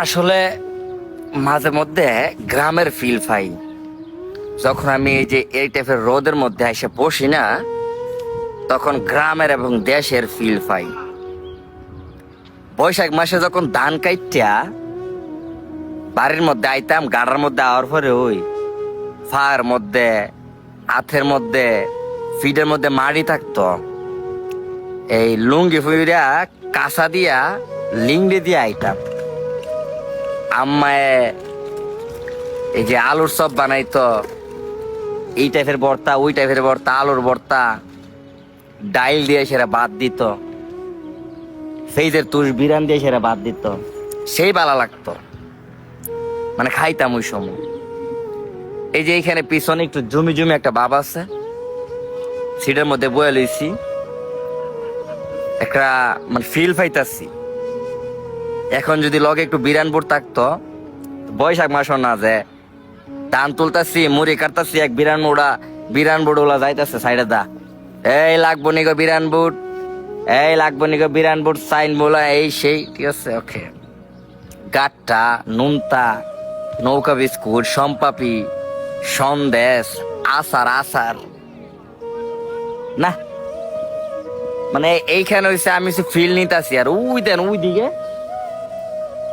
আসলে মাঝে মধ্যে গ্রামের ফিল পাই যখন আমি এই টাইপের রোদের মধ্যে এসে বসি না, তখন গ্রামের এবং দেশের ফিল পাই। বৈশাখ মাসে যখন ধান কাইটা বাড়ির মধ্যে আইতাম, গাড়ার মধ্যে আওয়ার পরে ওই ফার মধ্যে, হাতের মধ্যে, ফিডের মধ্যে মাড়ি থাকতো, এই লুঙ্গি ফুইরা কাঁচা দিয়া লিংড়ি দিয়ে আইতাম। আম্মায় এই যে আলুর চপ বানাইতো, এই টাইপের ভর্তা, ওই টাইপের ভর্তা, আলুর ভর্তা, ডাইল দিয়ে সেরা ভাত দিত, সেইদের তুষ বিরান দিয়ে সেরা ভাত দিত, সেই ভালো লাগতো, মানে খাইতাম ওই সময়। এই যে এইখানে পিছনে একটু জমি জমি একটা ভাব আছে, সিটের মধ্যে বয়ে লইছি, একটা মানে ফিল পাইতাছি। এখন যদি লগে একটু বিরান বোর্ড থাকতো, বৈশাখ মাস না যে ধান তুলতাছি, মুড়ি কাটতাছি, এক বিরান বোর্ড ওলা যাইতাছে সাইডে দা, এই লাগবো নিগো বিরান বুট, এই লাগবো নিগো বিরান বুট, সাইন বলা এই সেই, ঠিক আছে ওকে। গাট্টা, নুনতা, নৌকা বিস্কুট, সম্পাপি, সন্দেশ, আচার আচার না, মানে এইখানে হইছে আমি ফিল নিতাছি। আর ওই দেন ওই দিকে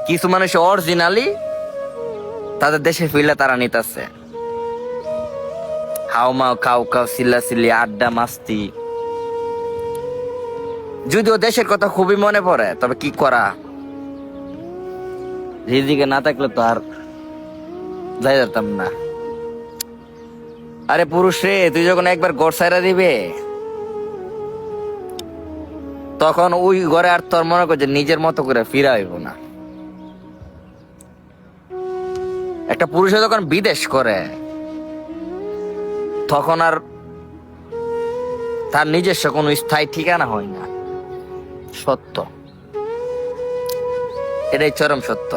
কিছু মানুষ অরিজিনালি তাদের দেশে ফিরলে তারা নিতেছে, হাওমাও খাও খাও, সিল্লা সিল্লি, আড্ডা মাস্তি। যদিও দেশের কথা খুবই মনে পড়ে, তবে কি করা, রিজিকে না থাকলে তো আর যাই যেতাম না। আরে পুরুষ রে, তুই যখন একবার ঘর সাইরা দিবে, তখন ওই ঘরে আর তোর মনে কর যে নিজের মতো করে ফিরা হইব না। একটা পুরুষে যখন বিদেশ করে, তখন আর তার নিজস্ব কোনো স্থায়ী ঠিকানা হয় না। সত্য, এটাই চরম সত্য।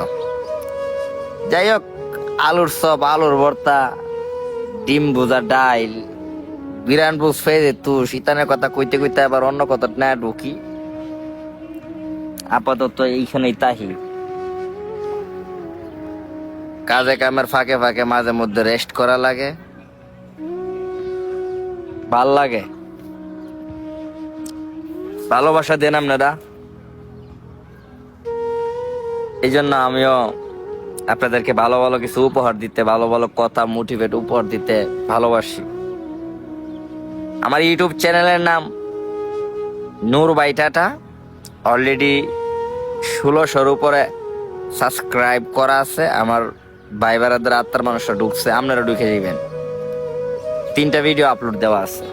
যাই হোক, আলুর চপ, আলুর ভর্তা, ডিম ভুজা, ডাইল, বিরান বুঝ ফেজে তুই শীতানের কথা কইতে কইতে আবার অন্য কথা না ঢুকি। আপাতত এইখানেই তাহি, কাজে কামের ফাঁকে ফাঁকে মাঝে মধ্যে রেস্ট করা লাগে, ভাল লাগে। ভালোবাসা দেন আপনারা, এই জন্য আমিও আপনাদেরকে ভালো ভালো কিছু উপহার দিতে, ভালো ভালো কথা, মোটিভেট উপহার দিতে ভালোবাসি। আমার ইউটিউব চ্যানেলের নাম নূর বাই টাটা। অলরেডি 1600-র উপরে সাবস্ক্রাইব করা আছে। আমার ভাই বেড়াদের আত্মার মানুষরা ঢুকছে, আপনারা ঢুকে যাবেন। 3টা ভিডিও আপলোড দেওয়া আছে।